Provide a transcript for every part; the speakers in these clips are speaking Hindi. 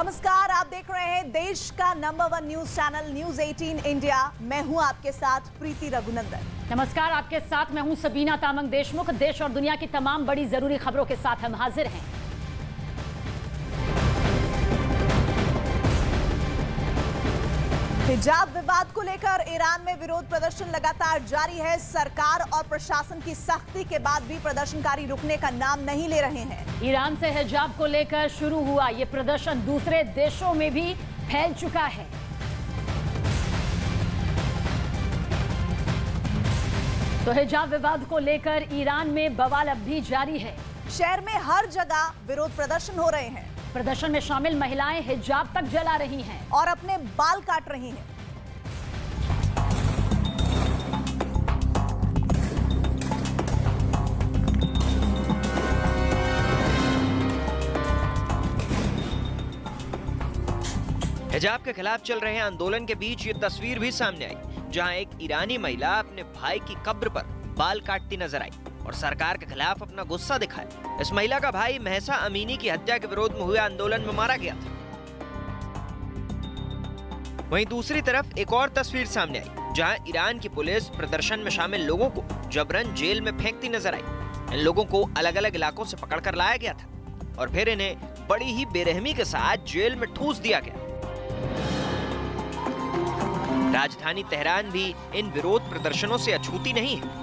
नमस्कार, आप देख रहे हैं देश का number 1 news channel news 18 India. मैं हूं आपके साथ प्रीति रघुनंदन। नमस्कार, आपके साथ मैं हूं सबीना तामंग देशमुख। देश और दुनिया की तमाम बड़ी जरूरी खबरों के साथ हम हाजिर हैं। हिजाब विवाद को लेकर ईरान में विरोध प्रदर्शन लगातार जारी है। सरकार और प्रशासन की सख्ती के बाद भी प्रदर्शनकारी रुकने का नाम नहीं ले रहे हैं। ईरान से हिजाब को लेकर शुरू हुआ ये प्रदर्शन दूसरे देशों में भी फैल चुका है। तो हिजाब विवाद को लेकर ईरान में बवाल अब भी जारी है। शहर में हर जगह विरोध प्रदर्शन हो रहे हैं। प्रदर्शन में शामिल महिलाएं हिजाब तक जला रही हैं और अपने बाल काट रही हैं। हिजाब के खिलाफ चल रहे आंदोलन के बीच ये तस्वीर भी सामने आई, जहां एक ईरानी महिला अपने भाई की कब्र पर बाल काटती नजर आई और सरकार के खिलाफ अपना गुस्सा दिखाया। इस महिला का भाई महसा अमीनी की हत्या के विरोध में हुए आंदोलन में मारा गया था। वहीं दूसरी तरफ एक और तस्वीर सामने आई, जहां ईरान की पुलिस प्रदर्शन में शामिल लोगों को जबरन जेल में फेंकती नजर आई। इन लोगों को अलग अलग इलाकों से पकड़कर लाया गया था और फिर इन्हें बड़ी ही बेरहमी के साथ जेल में ठूस दिया गया। राजधानी तेहरान भी इन विरोध प्रदर्शनों से अछूती नहीं है।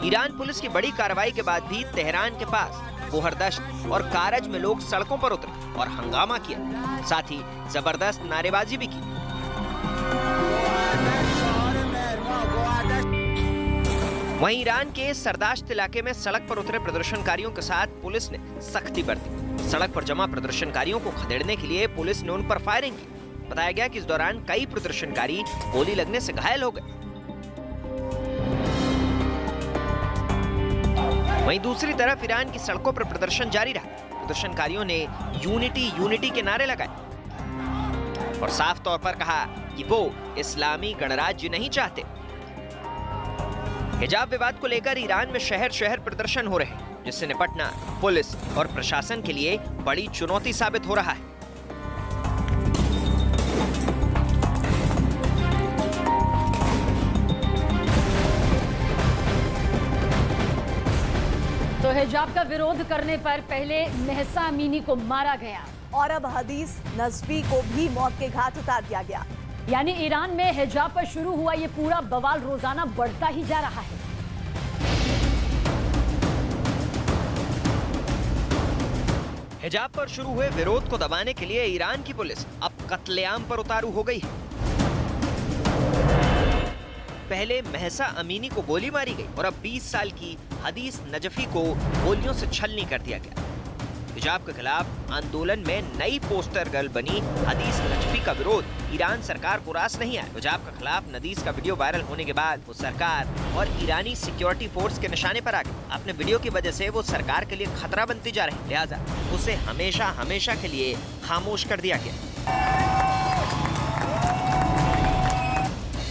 ईरान पुलिस की बड़ी कार्रवाई के बाद भी तेहरान के पास बोहरदश्त और कारज में लोग सड़कों पर उतरे और हंगामा किया, साथ ही जबरदस्त नारेबाजी भी की। वहीं ईरान के सरदाश्त इलाके में सड़क पर उतरे प्रदर्शनकारियों के साथ पुलिस ने सख्ती बरती। सड़क पर जमा प्रदर्शनकारियों को खदेड़ने के लिए पुलिस ने उन पर फायरिंग की। बताया गया कि इस दौरान कई प्रदर्शनकारी गोली लगने से घायल हो गए। वहीं दूसरी तरफ ईरान की सड़कों पर प्रदर्शन जारी रहा। प्रदर्शनकारियों ने यूनिटी के नारे लगाए और साफ तौर पर कहा कि वो इस्लामी गणराज्य नहीं चाहते। हिजाब विवाद को लेकर ईरान में शहर शहर प्रदर्शन हो रहे हैं, जिससे निपटना पुलिस और प्रशासन के लिए बड़ी चुनौती साबित हो रहा है। तो हिजाब का विरोध करने पर पहले महसा अमीनी को मारा गया और अब हदीस नजफी को भी मौत के घाट उतार दिया गया। यानी ईरान में हिजाब पर शुरू हुआ ये पूरा बवाल रोजाना बढ़ता ही जा रहा है। हिजाब पर शुरू हुए विरोध को दबाने के लिए ईरान की पुलिस अब कत्लेआम पर उतारू हो गई है। पहले महसा अमीनी को गोली मारी गई और अब 20 साल की हदीस नजफी को गोलियों से छलनी कर दिया गया। हिजाब के खिलाफ आंदोलन में नई पोस्टर गर्ल बनी हदीस नजफी का विरोध ईरान सरकार को रास नहीं आया। हिजाब के खिलाफ नदीस का वीडियो वायरल होने के बाद वो सरकार और ईरानी सिक्योरिटी फोर्स के निशाने पर आ गई। अपने वीडियो की वजह से वो सरकार के लिए खतरा बनती जा रही, लिहाजा उसे हमेशा हमेशा के लिए खामोश कर दिया गया।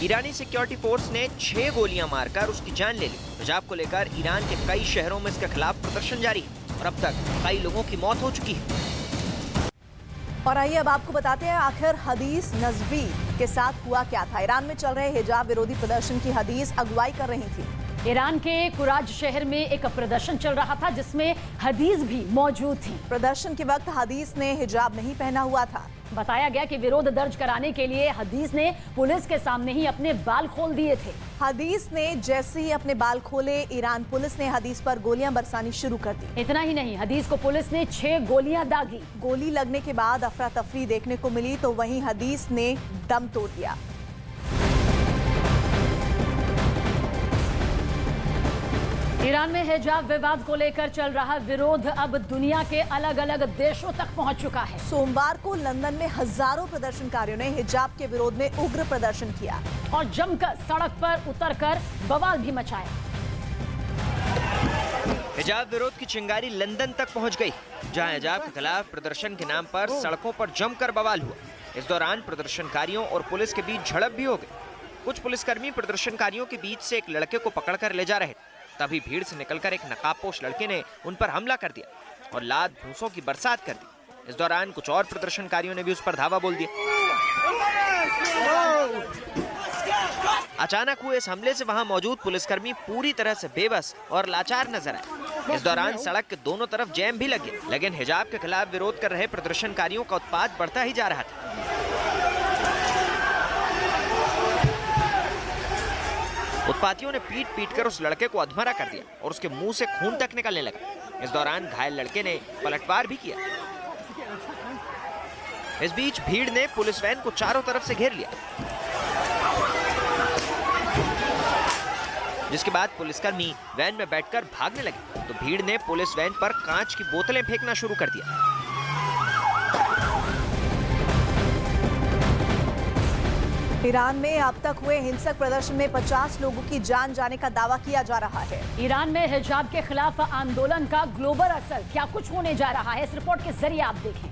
ईरानी सिक्योरिटी फोर्स ने 6 गोलियां मारकर उसकी जान ले ली। हिजाब को लेकर ईरान के कई शहरों में इसके खिलाफ प्रदर्शन जारी है और अब तक कई लोगों की मौत हो चुकी है। और आइए अब आपको बताते हैं आखिर हदीस नजफी के साथ हुआ क्या था। ईरान में चल रहे हिजाब विरोधी प्रदर्शन की हदीस अगुवाई कर रही थी। ईरान के कुराज शहर में एक प्रदर्शन चल रहा था जिसमें हदीस भी मौजूद थी। प्रदर्शन के वक्त हदीस ने हिजाब नहीं पहना हुआ था। बताया गया कि विरोध दर्ज कराने के लिए हदीस ने पुलिस के सामने ही अपने बाल खोल दिए थे। हदीस ने जैसे ही अपने बाल खोले, ईरान पुलिस ने हदीस पर गोलियां बरसानी शुरू कर दी। इतना ही नहीं, हदीस को पुलिस ने 6 गोलियां दागी। गोली लगने के बाद अफरा तफरी देखने को मिली तो वहीं हदीस ने दम तोड़ दिया। ईरान में हिजाब विवाद को लेकर चल रहा विरोध अब दुनिया के अलग अलग देशों तक पहुंच चुका है। सोमवार को लंदन में हजारों प्रदर्शनकारियों ने हिजाब के विरोध में उग्र प्रदर्शन किया और जमकर सड़क पर उतरकर बवाल भी मचाया। हिजाब विरोध की चिंगारी लंदन तक पहुंच गई, जहां हिजाब के खिलाफ प्रदर्शन के नाम पर सड़कों पर जमकर बवाल हुआ। इस दौरान प्रदर्शनकारियों और पुलिस के बीच झड़प भी हो गई। कुछ पुलिसकर्मी प्रदर्शनकारियों के बीच से एक लड़के को पकड़कर ले जा रहे थे। तभी भीड़ से निकलकर एक नकाबपोश लड़के ने उन पर हमला कर दिया और लात घूंसों की बरसात कर दी। इस दौरान कुछ और प्रदर्शनकारियों ने भी उस पर धावा बोल दिया। अचानक हुए इस हमले से वहां मौजूद पुलिसकर्मी पूरी तरह से बेबस और लाचार नजर आए। इस दौरान सड़क के दोनों तरफ जैम भी लगे, लेकिन हिजाब के खिलाफ विरोध कर रहे प्रदर्शनकारियों का उत्पात बढ़ता ही जा रहा था। उत्पातियों ने पीट कर उस लड़के को अधमरा कर दिया और उसके मुंह से खून तक निकलने लगा। इस दौरान घायल लड़के ने पलटवार भी किया। इस बीच भीड़ ने पुलिस वैन को चारों तरफ से घेर लिया, जिसके बाद पुलिसकर्मी वैन में बैठकर भागने लगे तो भीड़ ने पुलिस वैन पर कांच की बोतलें फेंकना शुरू कर दिया। ईरान में अब तक हुए हिंसक प्रदर्शन में 50 लोगों की जान जाने का दावा किया जा रहा है। ईरान में हिजाब के खिलाफ आंदोलन का ग्लोबल असर क्या कुछ होने जा रहा है, इस रिपोर्ट के जरिए आप देखें।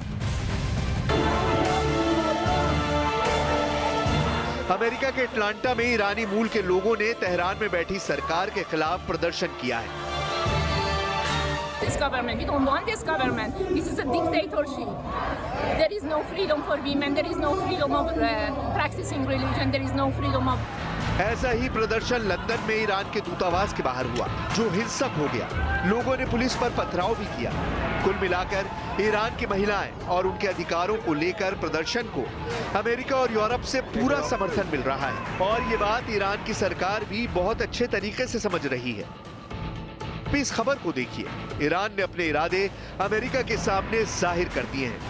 अमेरिका के अटलांटा में ईरानी मूल के लोगों ने तेहरान में बैठी सरकार के खिलाफ प्रदर्शन किया है। This government, we don't want this government. This is a dictatorship. There is no freedom for women. There is no freedom of practicing religion. There is no freedom of. ऐसा ही प्रदर्शन लंदन में ईरान के दूतावास के बाहर हुआ, जो हिंसक हो गया। लोगों ने पुलिस पर पथराव भी किया। कुल मिलाकर ईरान की महिलाएं और उनके अधिकारों को लेकर प्रदर्शन को अमेरिका और यूरोप से पूरा समर्थन मिल रहा है और ये बात ईरान की सरकार भी बहुत अच्छे तरीके से समझ रही है। इस खबर को देखिए, ईरान ने अपने इरादे अमेरिका के सामने जाहिर कर दिए हैं।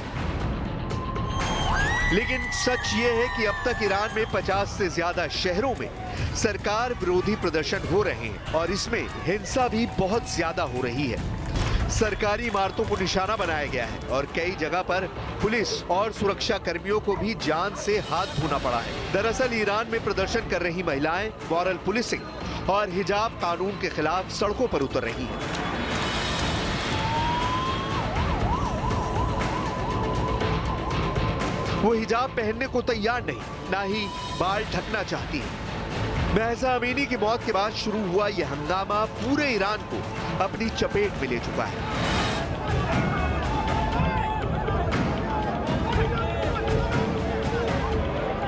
लेकिन सच ये है कि अब तक ईरान में 50 से ज्यादा शहरों में सरकार विरोधी प्रदर्शन हो रहे हैं और इसमें हिंसा भी बहुत ज्यादा हो रही है। सरकारी इमारतों को निशाना बनाया गया है और कई जगह पर पुलिस और सुरक्षा कर्मियों को भी जान से हाथ धोना पड़ा है। दरअसल ईरान में प्रदर्शन कर रही महिलाएं मॉरल पुलिसिंग और हिजाब कानून के खिलाफ सड़कों पर उतर रही हैं। वो हिजाब पहनने को तैयार नहीं, ना ही बाल ढकना चाहती है। महसा अमीनी की मौत के बाद शुरू हुआ यह हंगामा पूरे ईरान को अपनी चपेट में ले चुका है।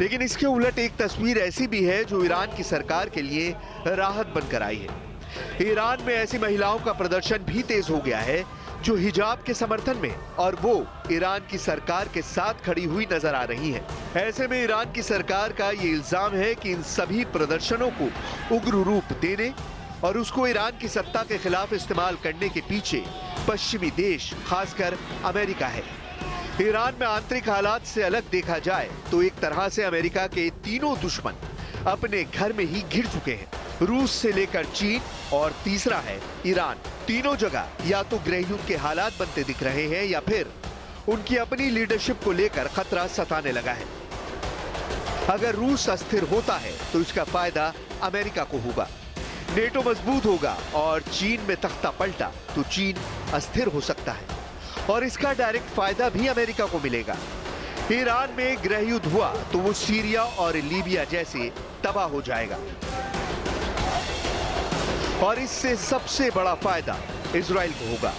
लेकिन इसके उलट एक तस्वीर ऐसी भी है जो ईरान की सरकार के लिए राहत बनकर आई है। ईरान में ऐसी महिलाओं का प्रदर्शन भी तेज हो गया है जो हिजाब के समर्थन में और वो ईरान की सरकार के साथ खड़ी हुई नजर आ रही हैं। ऐसे में ईरान की सरकार का ये इल्जाम है कि इन सभी प्रदर्शनों को उग्र रूप देने और उसको ईरान की सत्ता के खिलाफ इस्तेमाल करने के पीछे पश्चिमी देश खासकर अमेरिका है। ईरान में आंतरिक हालात से अलग देखा जाए तो एक तरह से अमेरिका के तीनों दुश्मन अपने घर में ही घिर चुके हैं, रूस से लेकर चीन और तीसरा है ईरान। तीनों जगह या तो गृहयुद्ध के हालात बनते दिख रहे हैं या फिर उनकी अपनी लीडरशिप को लेकर खतरा सताने लगा है। अगर रूस अस्थिर होता है तो इसका फायदा अमेरिका को होगा, नेटो मजबूत होगा और चीन में तख्ता पलटा तो चीन अस्थिर हो सकता है और इसका डायरेक्ट फायदा भी अमेरिका को मिलेगा। ईरान में गृहयुद्ध हुआ तो वो सीरिया और लीबिया जैसे तबाह हो जाएगा और इससे सबसे बड़ा फायदा इजराइल को होगा।